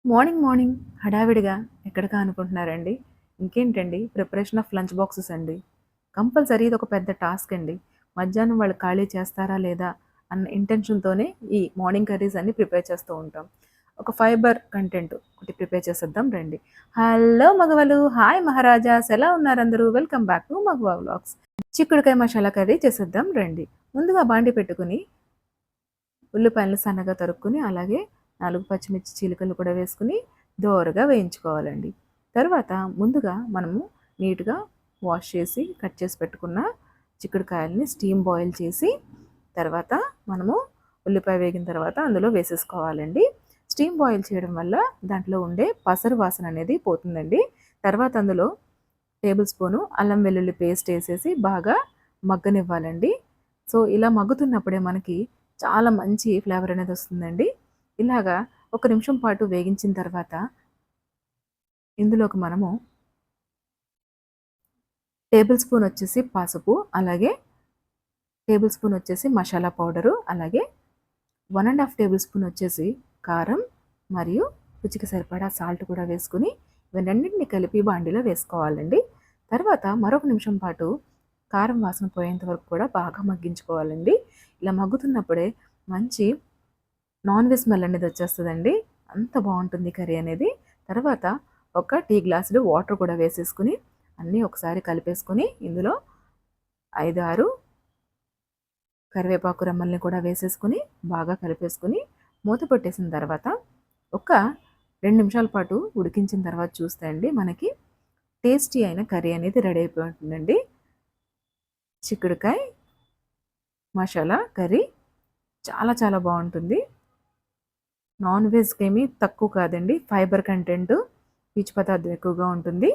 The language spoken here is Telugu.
మార్నింగ్ మార్నింగ్ హడావిడిగా ఎక్కడికా అనుకుంటున్నారండి? ఇంకేంటండి ప్రిపరేషన్ ఆఫ్ లంచ్ బాక్సెస్ అండి. కంపల్సరీ ఇదొక పెద్ద టాస్క్ అండి. మధ్యాహ్నం వాళ్ళు ఖాళీ చేస్తారా లేదా అన్న ఇంటెన్షన్‌తోనే ఈ మార్నింగ్ కర్రీస్ అన్నీ ప్రిపేర్ చేస్తూ ఉంటాం. ఒక ఫైబర్ కంటెంట్ ఒకటి ప్రిపేర్ చేసేద్దాం రండి. హలో మగవాళ్ళు, హాయ్ మహారాజాస్ ఎలా ఉన్నారందరూ? వెల్కమ్ బ్యాక్ టు మగవా వ్లాగ్స్. చిక్కుడుకాయ మసాలా కర్రీ చేసేద్దాం రండి. ముందుగా బాండి పెట్టుకొని ఉల్లిపాయలు సన్నగా తరుక్కుని అలాగే 4 పచ్చిమిర్చి చీలికలు కూడా వేసుకుని దోరగా వేయించుకోవాలండి. తర్వాత ముందుగా మనము నీట్‌గా వాష్ చేసి కట్ చేసి పెట్టుకున్న చిక్కుడుకాయలని స్టీమ్ బాయిల్ చేసి తర్వాత మనము ఉల్లిపాయ వేగిన తర్వాత అందులో వేసేసుకోవాలండి. స్టీమ్ బాయిల్ చేయడం వల్ల దాంట్లో ఉండే పసరు వాసన అనేది పోతుందండి. తర్వాత అందులో టేబుల్ స్పూను అల్లం వెల్లుల్లి పేస్ట్ వేసేసి బాగా మగ్గనివ్వాలండి. సో ఇలా మగ్గుతున్నప్పుడే మనకి చాలా మంచి ఫ్లేవర్ అనేది వస్తుందండి. ఇలాగా ఒక నిమిషం పాటు వేగించిన తర్వాత ఇందులోకి మనము టేబుల్ స్పూన్ వచ్చేసి పసుపు, అలాగే టేబుల్ స్పూన్ వచ్చేసి మసాలా పౌడరు, అలాగే 1½ టేబుల్ స్పూన్ వచ్చేసి కారం మరియు రుచికి సరిపడా సాల్ట్ కూడా వేసుకుని ఇవన్నింటిని కలిపి బాండీలో వేసుకోవాలండి. తర్వాత మరొక నిమిషం పాటు కారం వాసన పోయేంత వరకు కూడా బాగా మగ్గించుకోవాలండి. ఇలా మగ్గుతున్నప్పుడే మంచి నాన్ వెజ్ స్మెల్ అనేది వచ్చేస్తుందండి. అంత బాగుంటుంది కర్రీ అనేది. తర్వాత ఒక టీ గ్లాసులు వాటర్ కూడా వేసేసుకుని అన్నీ ఒకసారి కలిపేసుకుని ఇందులో 5, 6 కరివేపాకు రెమ్మల్ని కూడా వేసేసుకుని బాగా కలిపేసుకుని మూత పెట్టేసిన తర్వాత ఒక 2 నిమిషాల పాటు ఉడికించిన తర్వాత చూస్తే అండి మనకి టేస్టీ అయిన కర్రీ అనేది రెడీ అయిపోయి ఉంటుందండి. చిక్కుడుకాయ మసాలా కర్రీ చాలా చాలా బాగుంటుంది. నాన్ వెజ్‌కి ఏమీ తక్కువ కాదండి. ఫైబర్ కంటెంట్, పీచు పదార్థం ఎక్కువగా ఉంటుంది.